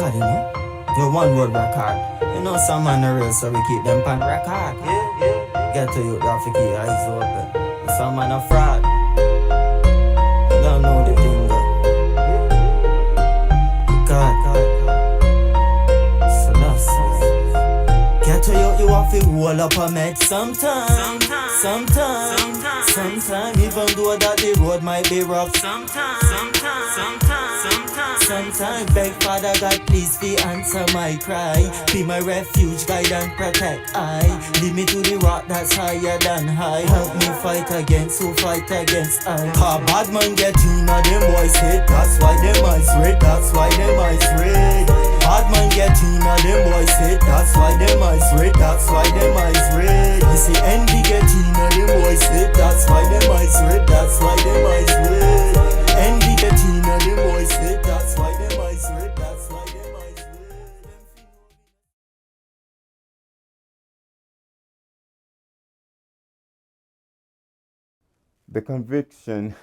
record, you know. Your one word record. You know some man are real, so we keep them pan record. Get to you, you have to keep your eyes open. Some man are fraud. You don't know the thing, God. Get to you have to roll up a med sometime. Even though that the road might be rough. Sometimes beg Father God, please be answer my cry. Be my refuge, guide and protect I. Lead me to the rock that's higher than high. Help me fight against who fight against I. Bad man get in a them boys hit. That's why them eyes red. That's why them eyes red. Bad man get in a them boys hit. That's why them eyes red. That's why them eyes red. You see envy get in a them boys hit. That's why them eyes red. That's why them eyes red. Envy get in a them boys hit. That's why them eyes red. That's why them eyes red. The conviction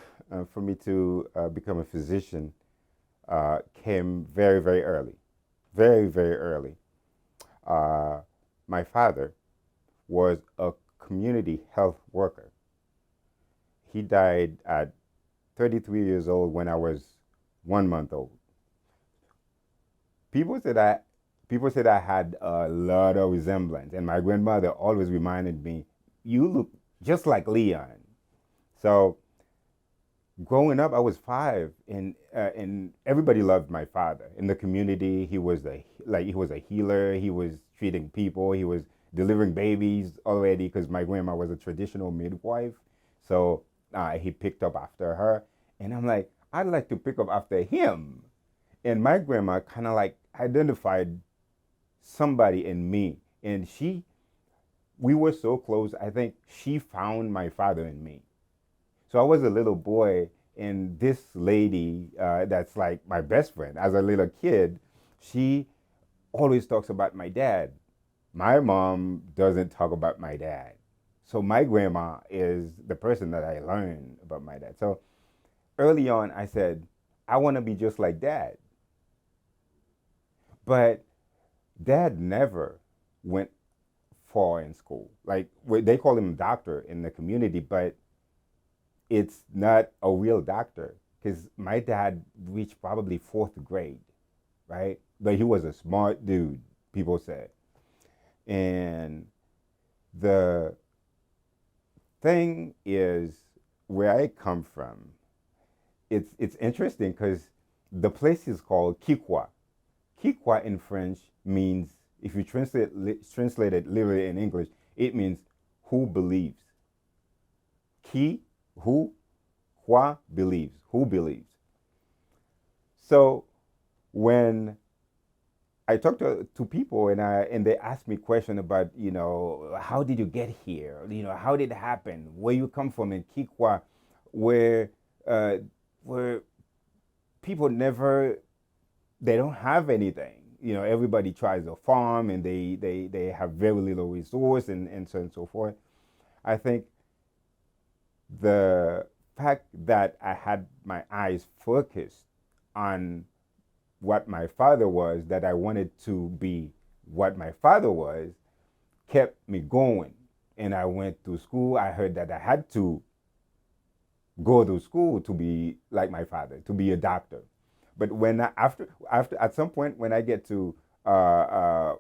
for me to become a physician came very, very early. Very, very early. My father was a community health worker. He died at 33 years old when I was 1 month old. People said I had a lot of resemblance, and my grandmother always reminded me, "You look just like Leon." So, growing up, I was 5, and everybody loved my father in the community. He was a healer. He was treating people. He was delivering babies already because my grandma was a traditional midwife. So he picked up after her, and I'm like, I'd like to pick up after him. And my grandma kind of like identified somebody in me, and we were so close. I think she found my father in me. So I was a little boy, and this lady that's like my best friend as a little kid, she always talks about my dad. My mom doesn't talk about my dad. So my grandma is the person that I learned about my dad. So early on, I said, I want to be just like dad. But dad never went far in school. Like they call him doctor in the community, but it's not a real doctor because my dad reached probably 4th grade, right? But he was a smart dude, people said. And the thing is, where I come from, it's interesting because the place is called Kikwa. Kikwa in French means, if you translate it literally in English, it means who believes. Qui, who, qua, believes, who believes. So when I talk to people and they ask me questions about, how did you get here? How did it happen? Where you come from in Kikwa, where people they don't have anything. Everybody tries to farm and they have very little resource and so on and so forth. I think the fact that I had my eyes focused on what my father was, that I wanted to be what my father was, kept me going. And I went to school. I heard that I had to go to school to be like my father, to be a doctor. But after at some point when I get to 5th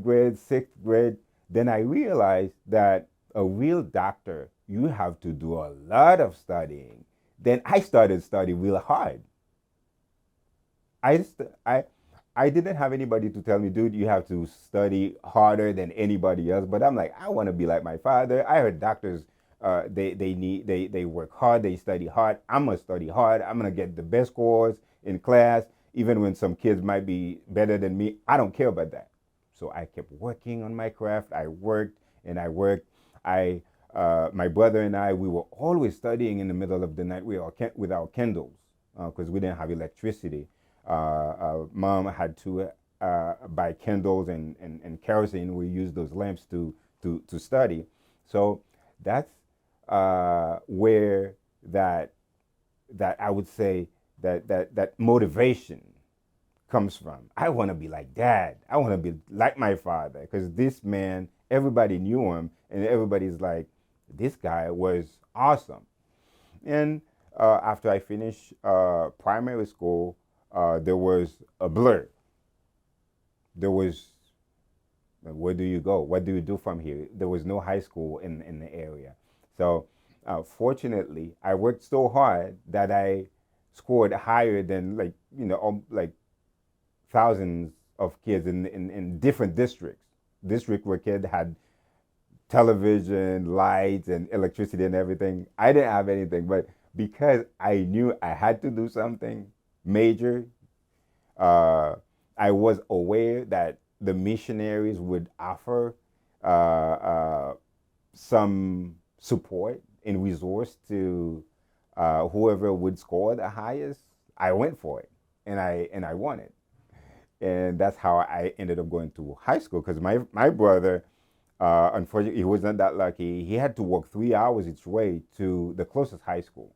grade, 6th grade, then I realized that a real doctor, you have to do a lot of studying. Then I started studying real hard. I didn't have anybody to tell me, dude, you have to study harder than anybody else. But I'm like, I want to be like my father. I heard doctors, they work hard, they study hard. I'm gonna study hard. I'm gonna get the best scores in class, even when some kids might be better than me. I don't care about that. So I kept working on my craft. I worked and I worked. My brother and I, we were always studying in the middle of the night with our Kindles because we didn't have electricity. Mom had to buy Kindles and kerosene. We used those lamps to study. So that's where that I would say that motivation comes from. I want to be like Dad. I want to be like my father, because this man, everybody knew him, and everybody's like, this guy was awesome. And after I finished primary school, there was a blur. There was, where do you go? What do you do from here? There was no high school in the area. So fortunately, I worked so hard that I scored higher than, like, like thousands of kids in different districts. District where kids had television, lights, and electricity and everything. I didn't have anything, but because I knew I had to do something major, uh, I was aware that the missionaries would offer some support and resource to whoever would score the highest. I went for it, and I won it, and that's how I ended up going to high school. Because my brother, unfortunately, he wasn't that lucky. He had to walk 3 hours each way to the closest high school.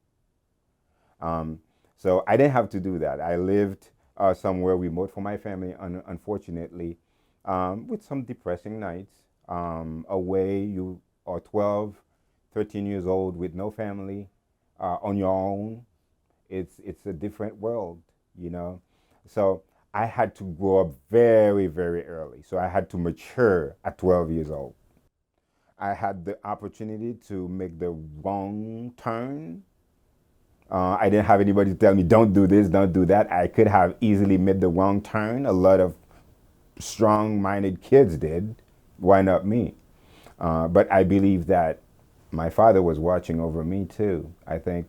Um, so I didn't have to do that. I lived somewhere remote from my family, unfortunately, with some depressing nights. Away, you are 12, 13 years old with no family, on your own. It's a different world, you know. So I had to grow up very, very early. So I had to mature at 12 years old. I had the opportunity to make the wrong turn. I didn't have anybody to tell me, don't do this, don't do that. I could have easily made the wrong turn. A lot of strong minded kids did. Why not me? But I believe that my father was watching over me too. I think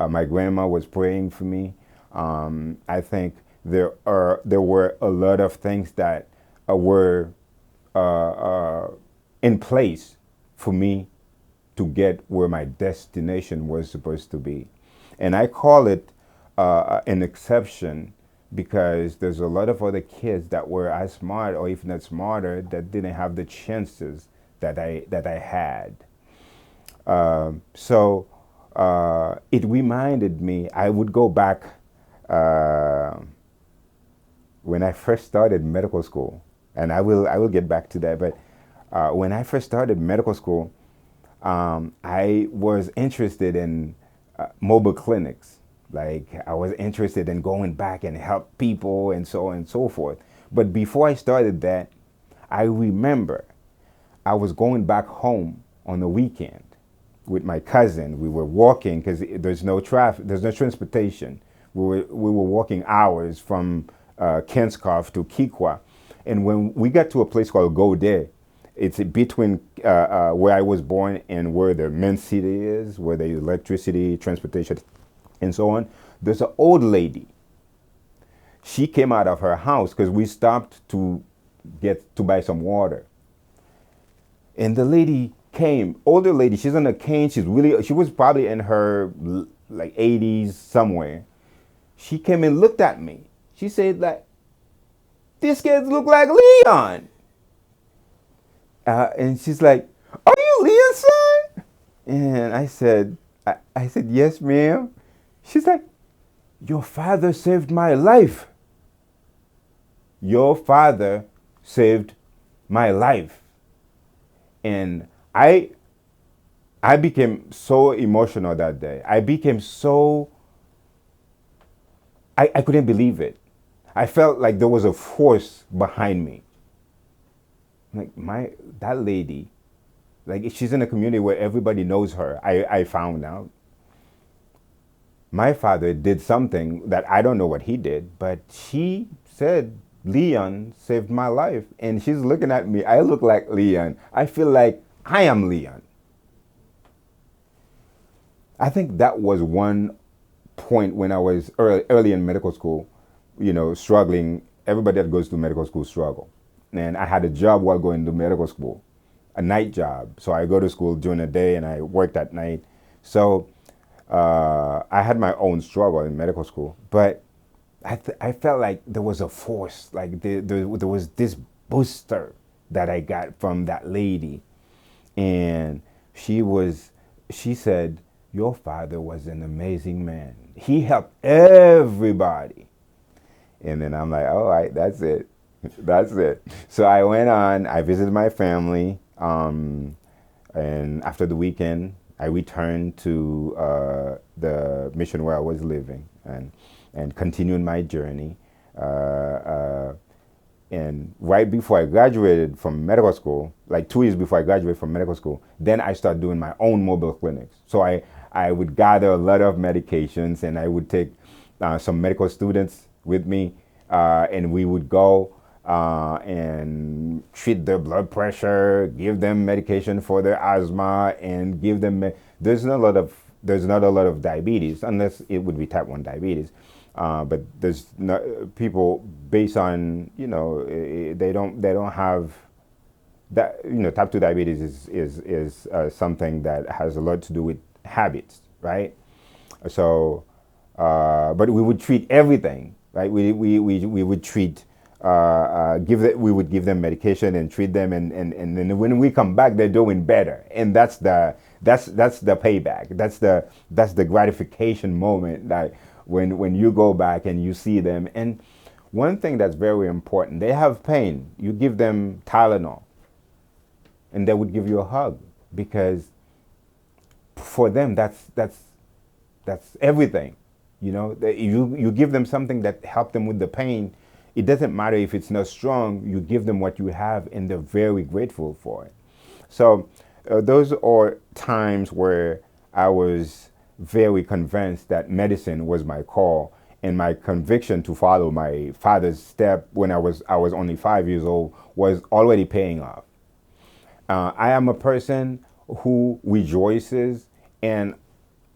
my grandma was praying for me. I think there were a lot of things that were in place for me to get where my destination was supposed to be. And I call it an exception because there's a lot of other kids that were as smart, or if not smarter, that didn't have the chances that I had. So it reminded me. I would go back when I first started medical school, and I will get back to that. But when I first started medical school, I was interested in mobile clinics. Like, I was interested in going back and help people and so on and so forth. But before I started that, I remember I was going back home on the weekend with my cousin. We were walking because there's no traffic, there's no transportation. We were walking hours from Kenskoff to Kikwa. And when we got to a place called Gode, it's between where I was born and where the main city is, where the electricity, transportation, and so on. There's an old lady. She came out of her house because we stopped to buy some water. And the lady came, older lady. She's on a cane. She was probably in her like 80s somewhere. She came and looked at me. She said, like, "This kid look like Leon." And she's like, "Are you Leon's son?" And I said, "Yes, ma'am." She's like, "Your father saved my life. Your father saved my life." And I became so emotional that day. I became so, I couldn't believe it. I felt like there was a force behind me. Like, that lady, like, she's in a community where everybody knows her. I found out my father did something that I don't know what he did, but she said, "Leon saved my life." And she's looking at me. I look like Leon. I feel like I am Leon. I think that was one point when I was early in medical school, struggling. Everybody that goes to medical school struggle. And I had a job while going to medical school, a night job. So I go to school during the day and I worked at night. So I had my own struggle in medical school, but I felt like there was a force, like there was this booster that I got from that lady. And she said, "Your father was an amazing man. He helped everybody." And then I'm like, all right, that's it. That's it. So I went on, I visited my family, and after the weekend, I returned to the mission where I was living and continuing my journey. And right before I graduated from medical school, like 2 years before I graduated from medical school, then I started doing my own mobile clinics. So I would gather a lot of medications, and I would take some medical students with me, and we would go and treat their blood pressure, give them medication for their asthma, and give them. There's not a lot of diabetes, unless it would be type 1 diabetes. But there's not, people based on, they don't have that. Type 2 diabetes is something that has a lot to do with habits, right? So, but we would treat everything, right? We would treat, we would give them medication and treat them, and then when we come back, they're doing better, and that's the payback. That's the gratification moment, like when you go back and you see them. And one thing that's very important, they have pain. You give them Tylenol, and they would give you a hug, because for them that's everything. You give them something that helps them with the pain. It doesn't matter if it's not strong. You give them what you have, and they're very grateful for it. So those are times where I was very convinced that medicine was my call, and my conviction to follow my father's step when I was only 5 years old was already paying off. I am a person who rejoices in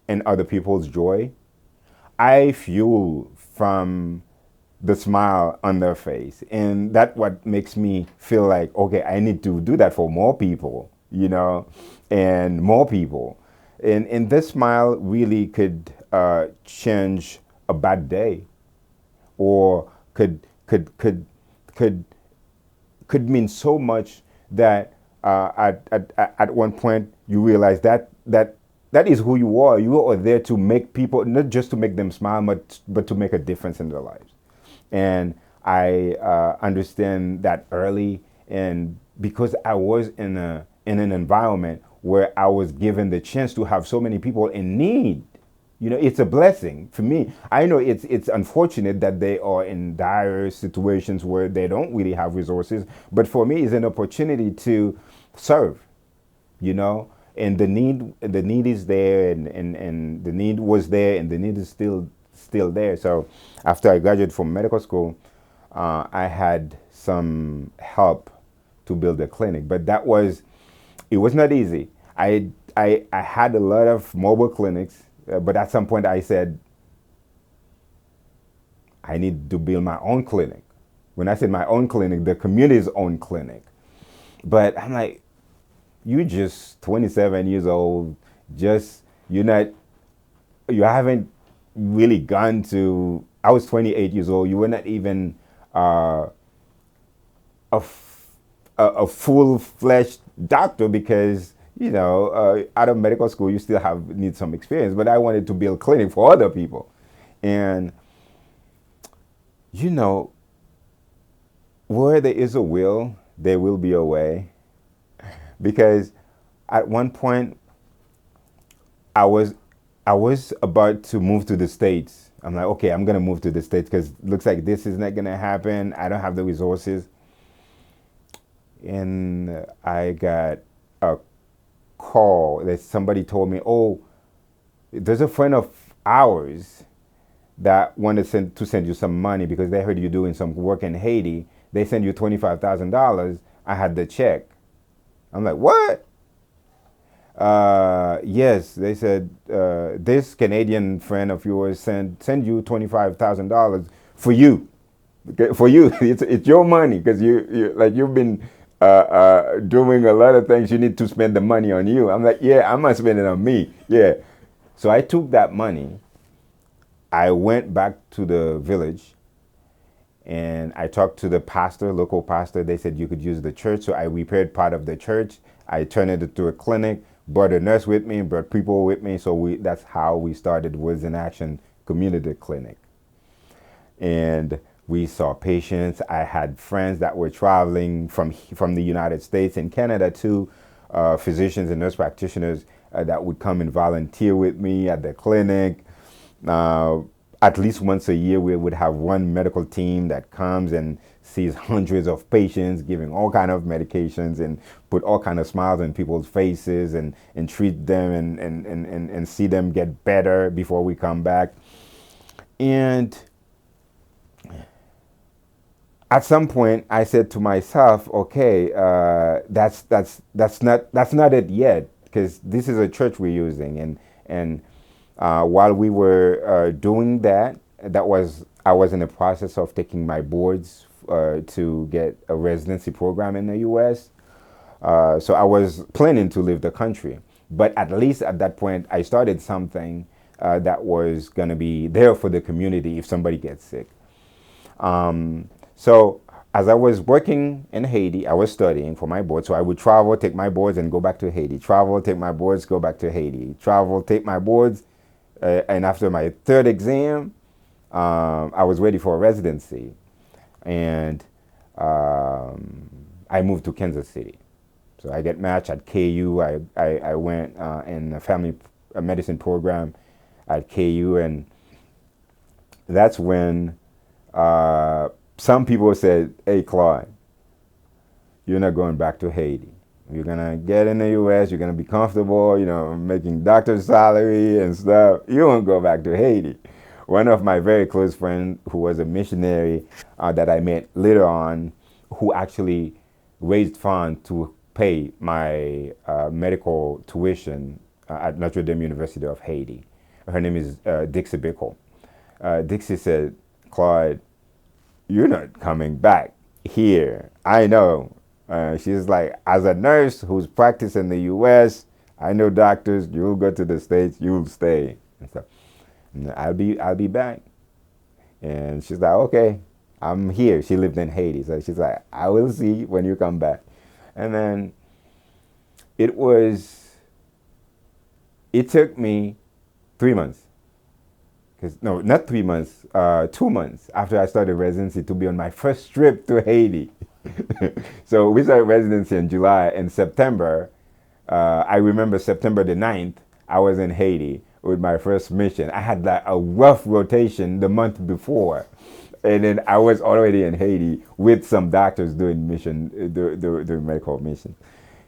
other people's joy. I fuel from the smile on their face, and that's what makes me feel like, okay, I need to do that for more people, and more people. And this smile really could change a bad day, or could mean so much that at one point you realize that is who you are. You are there to make people, not just to make them smile, but to make a difference in their lives. And I understand that early, and because I was in an environment where I was given the chance to have so many people in need. It's a blessing for me. I know it's unfortunate that they are in dire situations where they don't really have resources, but for me, it's an opportunity to serve. And the need is there, and the need was there, and the need is still there. So after I graduated from medical school, I had some help to build a clinic, but it was not easy. I had a lot of mobile clinics, but at some point I said, I need to build my own clinic. When I said my own clinic, the community's own clinic. But I'm like, you just 27 years old, you haven't really gone to, I was 28 years old, you were not even a full-fledged doctor, because out of medical school you still need some experience. But I wanted to build a clinic for other people, and where there is a will, there will be a way. Because at one point I was about to move to the States. I'm like, okay, I'm gonna move to the States because it looks like this is not gonna happen. I don't have the resources. And I got a call that somebody told me, oh, there's a friend of ours that wanted to send you some money because they heard you doing some work in Haiti. They send you $25,000. I had the check. I'm like, what? Yes, they said, this Canadian friend of yours send you $25,000 for you. Okay, for you, it's your money, because you've been doing a lot of things. You need to spend the money on you. I'm like, yeah, I'm gonna spend it on me. Yeah. So I took that money. I went back to the village, and I talked to the local pastor. They said you could use the church. So I repaired part of the church. I turned it into a clinic, brought a nurse with me, brought people with me. So that's how we started Woods in Action Community Clinic. And We saw patients. I had friends that were traveling from the United States and Canada too, physicians and nurse practitioners that would come and volunteer with me at the clinic. At least once a year, we would have one medical team that comes and sees hundreds of patients, giving all kind of medications and put all kind of smiles on people's faces and treat them and see them get better before we come back. And at some point, I said to myself, "Okay, that's not it yet, because this is a church we're using." And while we were doing that, I was in the process of taking my boards to get a residency program in the U.S. So I was planning to leave the country, but at least at that point, I started something that was going to be there for the community if somebody gets sick. So as I was working in Haiti, I was studying for my board. So I would travel, take my boards, and go back to Haiti. Travel, take my boards, go back to Haiti. Travel, take my boards. And after my third exam, I was ready for a residency. And I moved to Kansas City. So I get matched at KU. I went in a family medicine program at KU. And that's when some people said, "Hey, Claude, you're not going back to Haiti. You're going to get in the U.S., you're going to be comfortable, making doctor's salary and stuff. You won't go back to Haiti." One of my very close friends, who was a missionary that I met later on, who actually raised funds to pay my medical tuition at Notre Dame University of Haiti. Her name is Dixie Bickle. Dixie said, "Claude, you're not coming back here. I know." She's like, "As a nurse who's practiced in the U.S., I know doctors. You'll go to the States. You'll stay." And so, I'll be back. And she's like, "Okay, I'm here." She lived in Haiti, so she's like, "I will see when you come back." And then it took me 3 months. No, not 3 months, 2 months after I started residency to be on my first trip to Haiti. So we started residency in July. In September, I remember September the 9th, I was in Haiti with my first mission. I had a rough rotation the month before. And then I was already in Haiti with some doctors doing doing medical mission.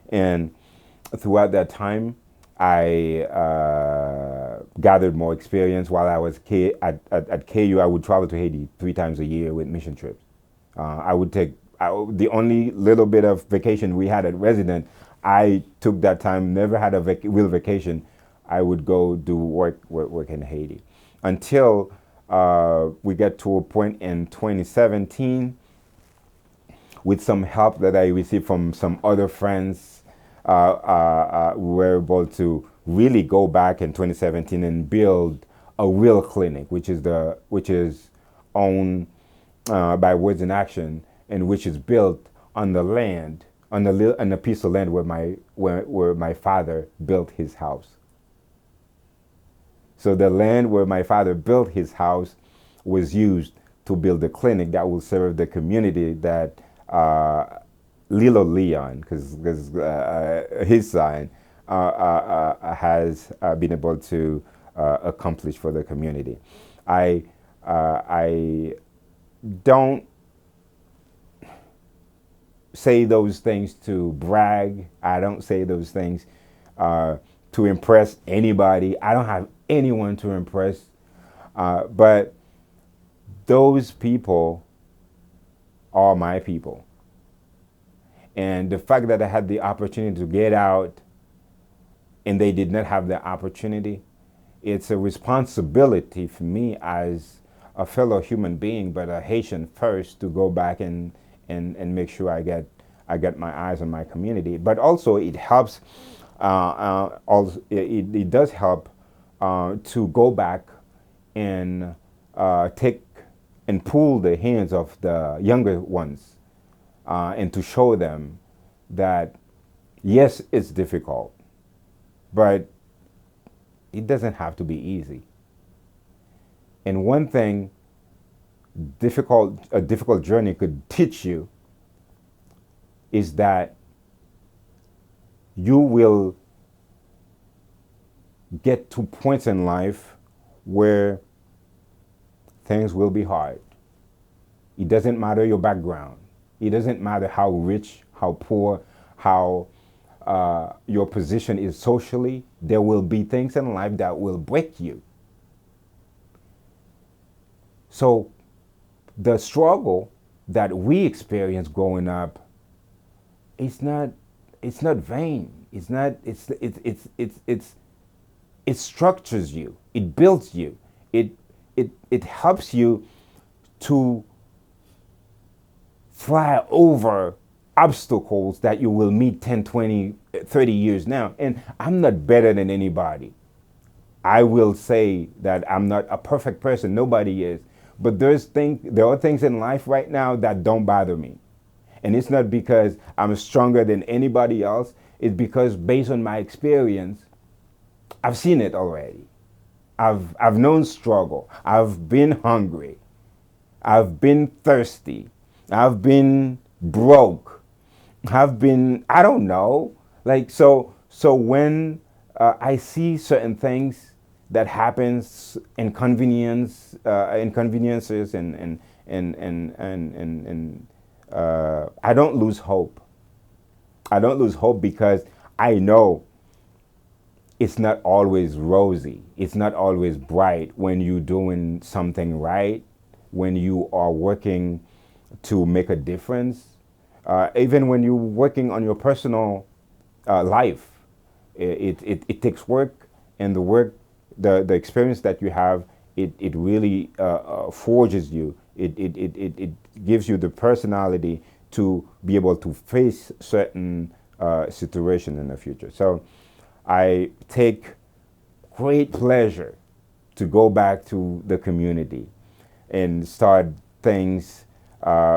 And throughout that time, I gathered more experience. While I was at KU, I would travel to Haiti 3 times a year with mission trips. I would take the only little bit of vacation we had at resident. I took that time, never had a real vacation. I would go do work in Haiti until we get to a point in 2017 with some help that I received from some other friends. We were able to really go back in 2017 and build a real clinic, which is owned by Words in Action, and which is built on the land, on a piece of land where my father built his house. So the land where my father built his house was used to build a clinic that will serve the community that Lilo Leon, because his son has been able to accomplish for the community. I don't say those things to brag. I don't say those things to impress anybody. I don't have anyone to impress. But those people are my people. And the fact that I had the opportunity to get out and they did not have the opportunity, it's a responsibility for me as a fellow human being, but a Haitian first, to go back and make sure I get my eyes on my community. But also it helps, it does help to go back and take and pull the hands of the younger ones and to show them that, yes, it's difficult, but it doesn't have to be easy. And one thing a difficult journey could teach you is that you will get to points in life where things will be hard. It doesn't matter your background. It doesn't matter how rich, how poor, how your position is socially. There will be things in life that will break you. So the struggle that we experience growing up, it's not vain. It structures you. It builds you. It helps you to fly over obstacles that you will meet 10, 20, 30 years now. And I'm not better than anybody. I will say that I'm not a perfect person. Nobody is. But there are things in life right now that don't bother me. And it's not because I'm stronger than anybody else. It's because based on my experience, I've seen it already. I've known struggle. I've been hungry. I've been thirsty. I've been broke. I've been, I don't know. Like, so when I see certain things that happens, inconveniences and I don't lose hope. I don't lose hope because I know it's not always rosy. It's not always bright when you're doing something right, when you are working to make a difference. Even when you're working on your personal life, it takes work, and the experience that you have, it really forges you. It gives you the personality to be able to face certain situations in the future. So I take great pleasure to go back to the community and start things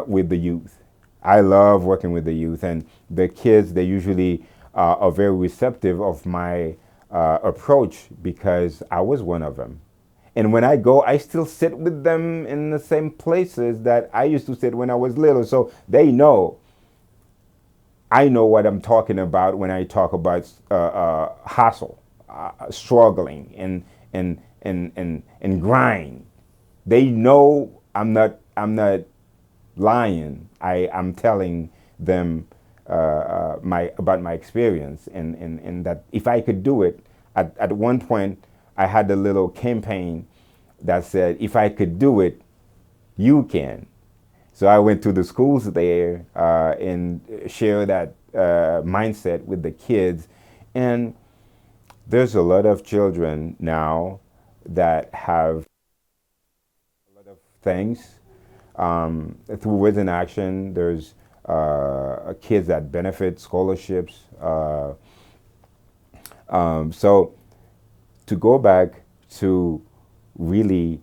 with the youth. I love working with the youth, and the kids, they usually are very receptive of my approach because I was one of them. And when I go, I still sit with them in the same places that I used to sit when I was little. So they know. I know what I'm talking about when I talk about hustle, struggling, and grind. They know I'm not lying. I'm telling them about my experience, and that if I could do it, at one point I had a little campaign that said, if I could do it, you can. So I went to the schools there and shared that mindset with the kids. And there's a lot of children now that have a lot of things. Through Words in Action, there's kids that benefit scholarships. So to go back to really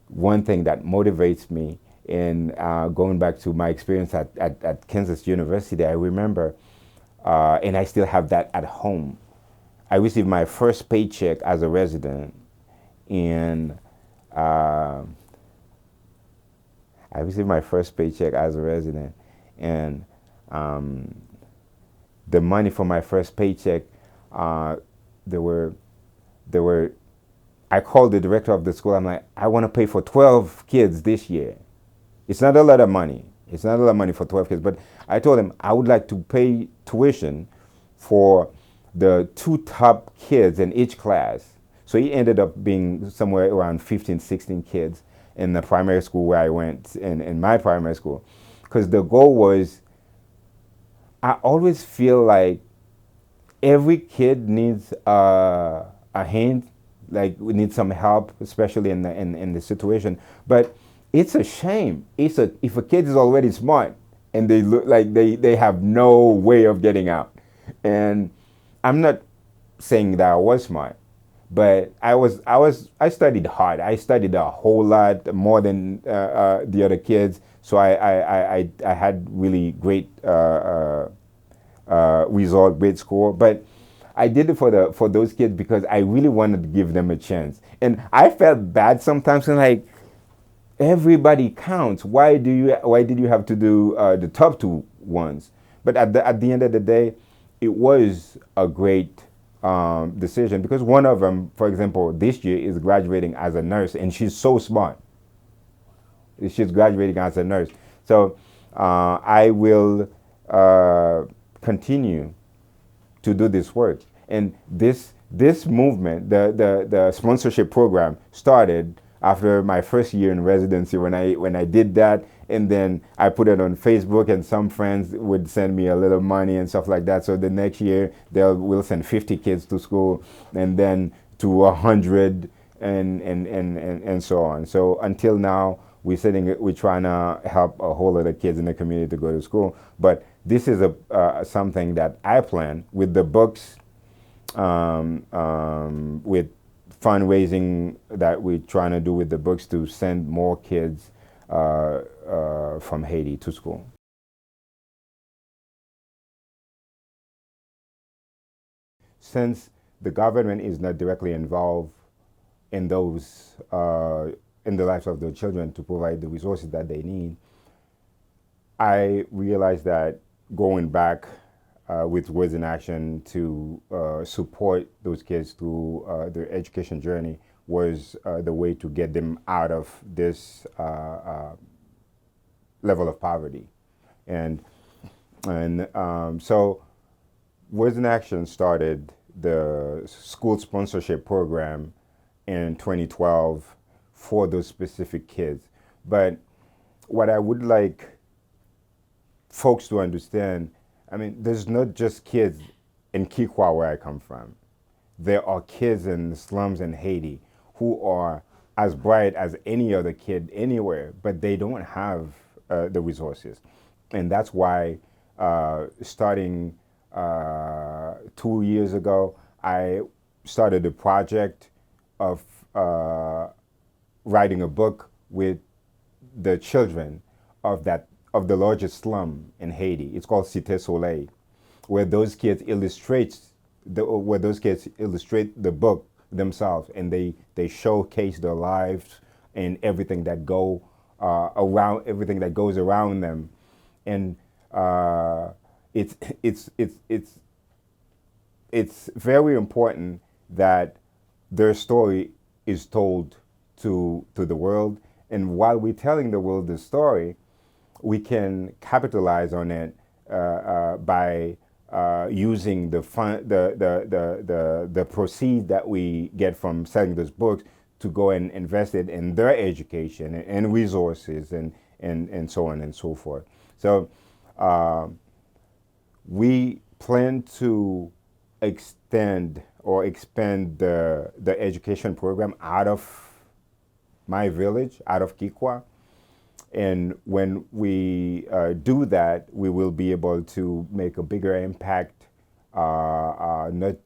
one thing that motivates me, and going back to my experience at Kansas University, I remember, and I still have that at home. I received my first paycheck as a resident, and I received my first paycheck as a resident, and the money for my first paycheck, there were. I called the director of the school. I'm like, I want to pay for 12 kids this year. It's not a lot of money. It's not a lot of money for 12 kids, but I told him I would like to pay tuition for the 2 top kids in each class. So he ended up being somewhere around 15, 16 kids in the primary school where I went, in my primary school. Because the goal was, I always feel like every kid needs a hand, like we need some help, especially in the situation. But it's a shame. If a kid is already smart and they look like they have no way of getting out. And I'm not saying that I was smart, but I studied hard. I studied a whole lot more than the other kids. So I had really great result, great score. But I did it for those kids because I really wanted to give them a chance. And I felt bad sometimes, and like, everybody counts. Why did you have to do the top two ones? But at the end of the day, it was a great decision, because one of them, for example, this year is graduating as a nurse, and she's so smart. She's graduating as a nurse. So I will continue to do this work. And this movement, the sponsorship program, started after my first year in residency, when I did that, and then I put it on Facebook, and some friends would send me a little money and stuff like that. So the next year we'll send 50 kids to school, and then to 100, and so on. So until now, we're trying to help a whole lot of kids in the community to go to school. But this is something that I plan with the books, with fundraising that we're trying to do with the books, to send more kids from Haiti to school. Since the government is not directly involved in those in the lives of the children to provide the resources that they need, I realized that going back with Words in Action to support those kids through their education journey was the way to get them out of this level of poverty. And so Words in Action started the school sponsorship program in 2012 for those specific kids. But what I would like folks to understand, I mean, there's not just kids in Kikwa, where I come from. There are kids in the slums in Haiti who are as bright as any other kid anywhere, but they don't have the resources. And that's why, starting 2 years ago, I started a project of writing a book with the children of the largest slum in Haiti. It's called Cité Soleil, where those kids illustrate the book themselves, and they showcase their lives and everything that goes around them. And it's it's it's it's it's very important that their story is told to the world. And while we're telling the world the story, we can capitalize on it by using the proceeds that we get from selling those books to go and invest it in their education and resources and so on and so forth. So we plan to extend or expand the education program out of my village, out of Kikwa. And when we do that, we will be able to make a bigger impact, not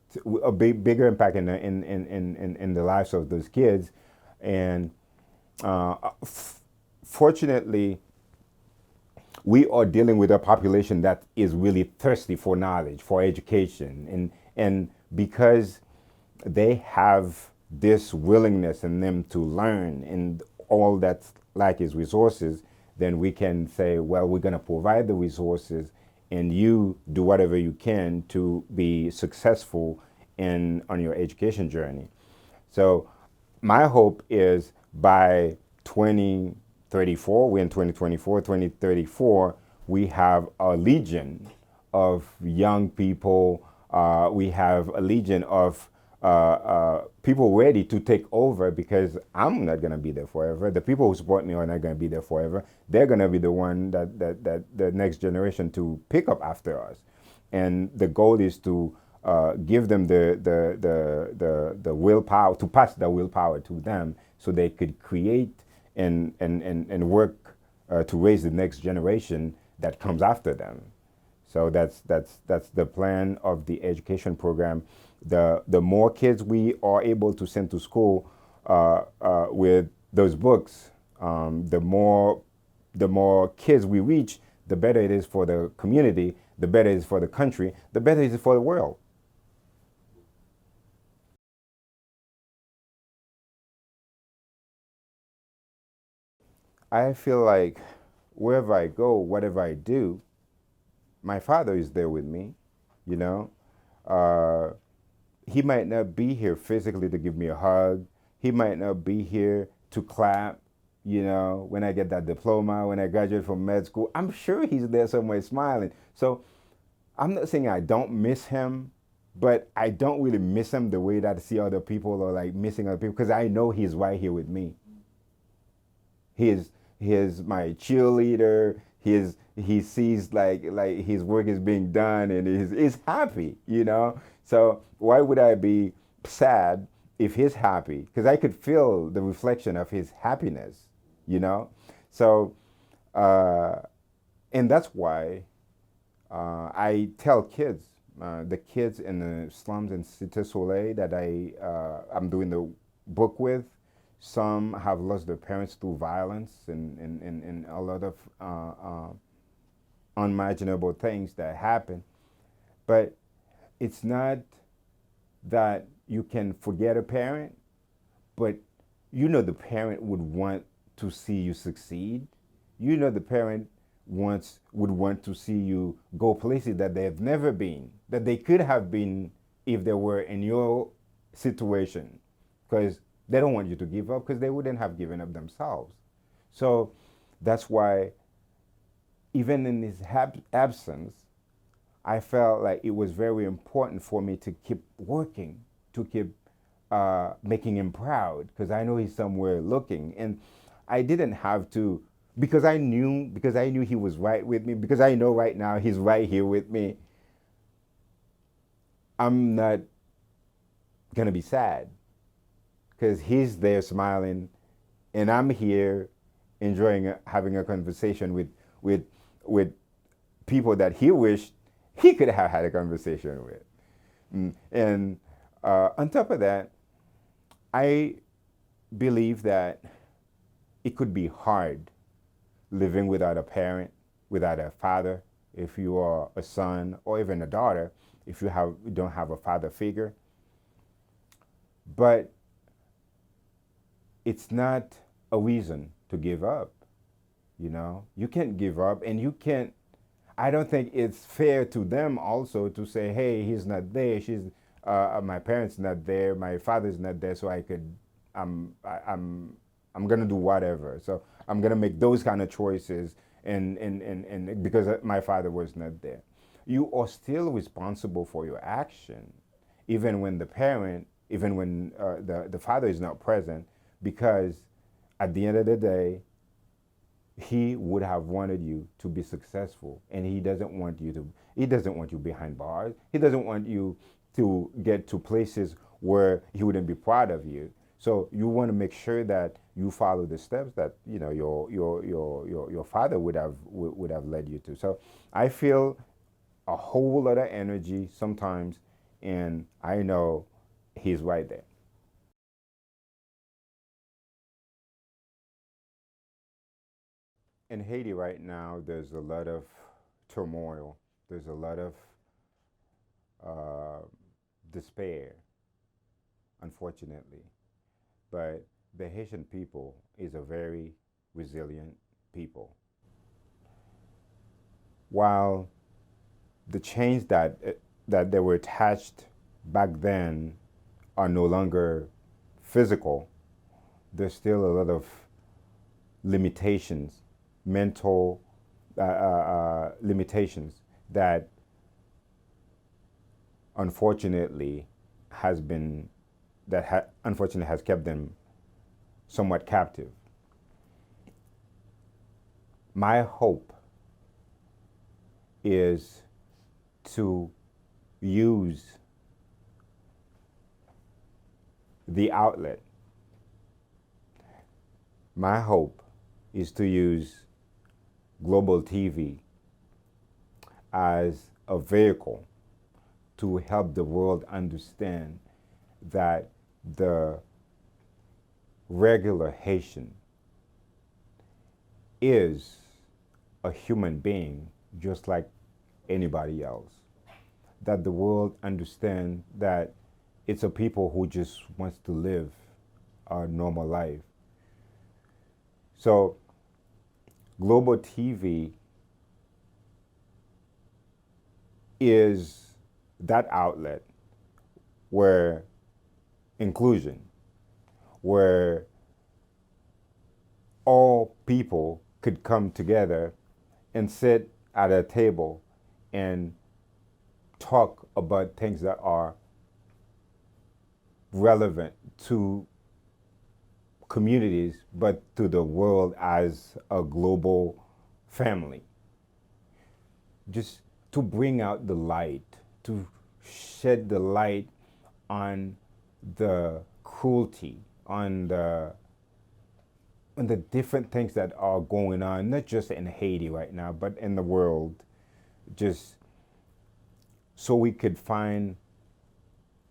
a bigger impact in the lives of those kids. And fortunately, we are dealing with a population that is really thirsty for knowledge, for education, and because they have this willingness in them to learn, and all that's like is resources, then we can say, well, we're going to provide the resources, and you do whatever you can to be successful on your education journey. So my hope is by 2034, we're in 2024, 2034, we have a legion of young people. We have a legion of people ready to take over, because I'm not going to be there forever. The people who support me are not going to be there forever. They're going to be the one that the next generation to pick up after us. And the goal is to give them the willpower, to pass the willpower to them, so they could create and work to raise the next generation that comes after them. So that's the plan of the education program. The more kids we are able to send to school with those books, the more kids we reach, the better it is for the community, the better it is for the country, the better it is for the world. I feel like wherever I go, whatever I do, my father is there with me, you know. Uh, he might not be here physically to give me a hug. He might not be here to clap, when I get that diploma, when I graduate from med school. I'm sure he's there somewhere smiling. So I'm not saying I don't miss him, but I don't really miss him the way that I see other people or like missing other people because I know he's right here with me. He is my cheerleader. He sees like his work is being done and is happy. So why would I be sad if he's happy? Because I could feel the reflection of his happiness. So uh, and that's why I tell kids, the kids in the slums in Cité Soleil that I'm doing the book with. Some have lost their parents through violence and a lot of unimaginable things that happen. But it's not that you can forget a parent, but the parent would want to see you succeed. The parent would want to see you go places that they have never been, that they could have been if they were in your situation, because they don't want you to give up because they wouldn't have given up themselves. So that's why even in his absence, I felt like it was very important for me to keep working, to keep making him proud, because I know he's somewhere looking. And I didn't have to, because I knew he was right with me, because I know right now he's right here with me. I'm not gonna be sad because he's there smiling, and I'm here enjoying having a conversation with with people that he wished he could have had a conversation with. And on top of that, I believe that it could be hard living without a parent, without a father, if you are a son or even a daughter, if you don't have a father figure. But it's not a reason to give up. You can't give up, and you can't. I don't think it's fair to them also to say, "Hey, he's not there. My parents not there. My father's not there. So I'm gonna do whatever. So I'm gonna make those kind of choices, and because my father was not there." You are still responsible for your action, even when the father is not present, because at the end of the day, he would have wanted you to be successful, and he doesn't want you behind bars. He doesn't want you to get to places where he wouldn't be proud of you. So you want to make sure that you follow the steps that your father would have led you to. So I feel a whole lot of energy sometimes, and I know he's right there. In Haiti right now, there's a lot of turmoil. There's a lot of uh, despair, unfortunately. But the Haitian people is a very resilient people. While the chains that they were attached back then are no longer physical, there's still a lot of limitations, mental limitations that unfortunately has been unfortunately has kept them somewhat captive. My hope is to use the outlet. My hope is to use global TV as a vehicle to help the world understand that the regular Haitian is a human being just like anybody else. That the world understand that it's a people who just wants to live a normal life. So global TV is that outlet where inclusion, where all people could come together and sit at a table and talk about things that are relevant to communities, but to the world as a global family. Just to bring out the light, to shed the light on the cruelty, on the different things that are going on, not just in Haiti right now, but in the world, just so we could find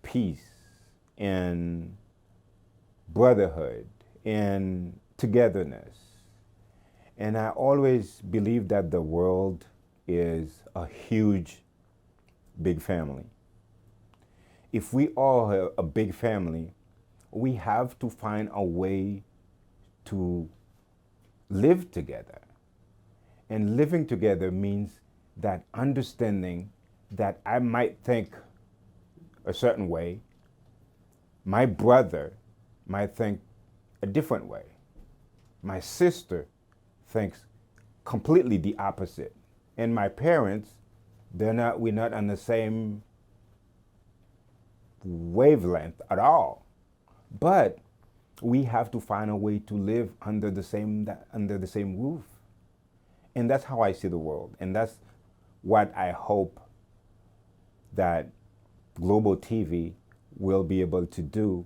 peace and brotherhood and togetherness. And I always believe that the world is a huge, big family. If we are a big family, we have to find a way to live together. And living together means that understanding that I might think a certain way, my brother might think a different way. My sister thinks completely the opposite. And my parents, we're not on the same wavelength at all. But we have to find a way to live under the same roof. And that's how I see the world. And that's what I hope that global TV will be able to do,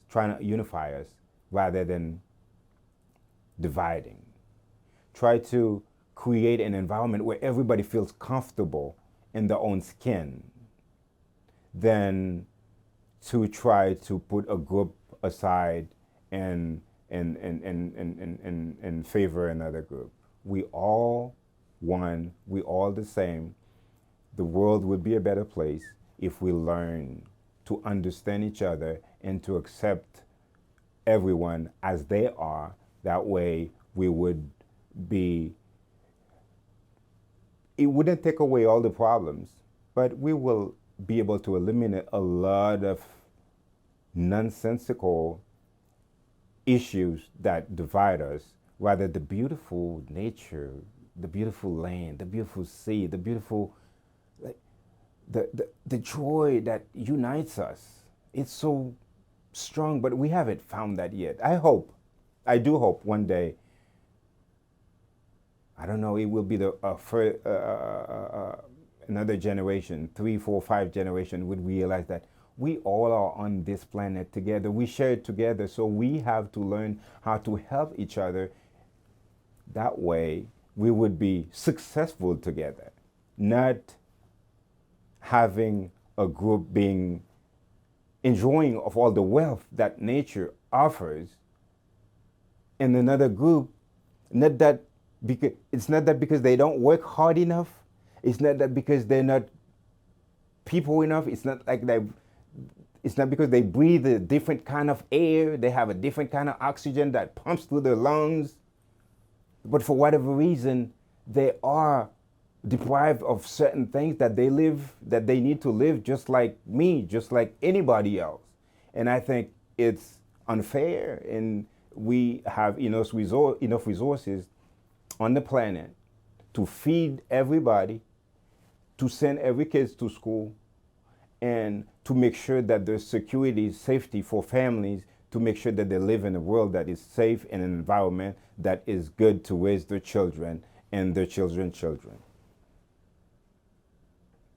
trying to unify us rather than dividing. Try to create an environment where everybody feels comfortable in their own skin, than to try to put a group aside and favor another group. We all one, we all the same. The world would be a better place if we learn to understand each other and to accept everyone as they are. That way we would be, it wouldn't take away all the problems, but we will be able to eliminate a lot of nonsensical issues that divide us. Rather, the beautiful nature, the beautiful land, the beautiful sea, the beautiful, like, the joy that unites us. It's so strong, but we haven't found that yet. I do hope one day, I don't know, it will be another generation, 3, 4, 5 generation would realize that we all are on this planet together. We share it together, so we have to learn how to help each other. That way, we would be successful together, not having a group being enjoying of all the wealth that nature offers, and another group, it's not that because they don't work hard enough. It's not that because they're not people enough. It's not because they breathe a different kind of air. They have a different kind of oxygen that pumps through their lungs. But for whatever reason, they are deprived of certain things that they need to live just like me, just like anybody else. And I think it's unfair, and we have enough resources on the planet to feed everybody, to send every kid to school, and to make sure that there's security, safety for families, to make sure that they live in a world that is safe and an environment that is good to raise their children and their children's children.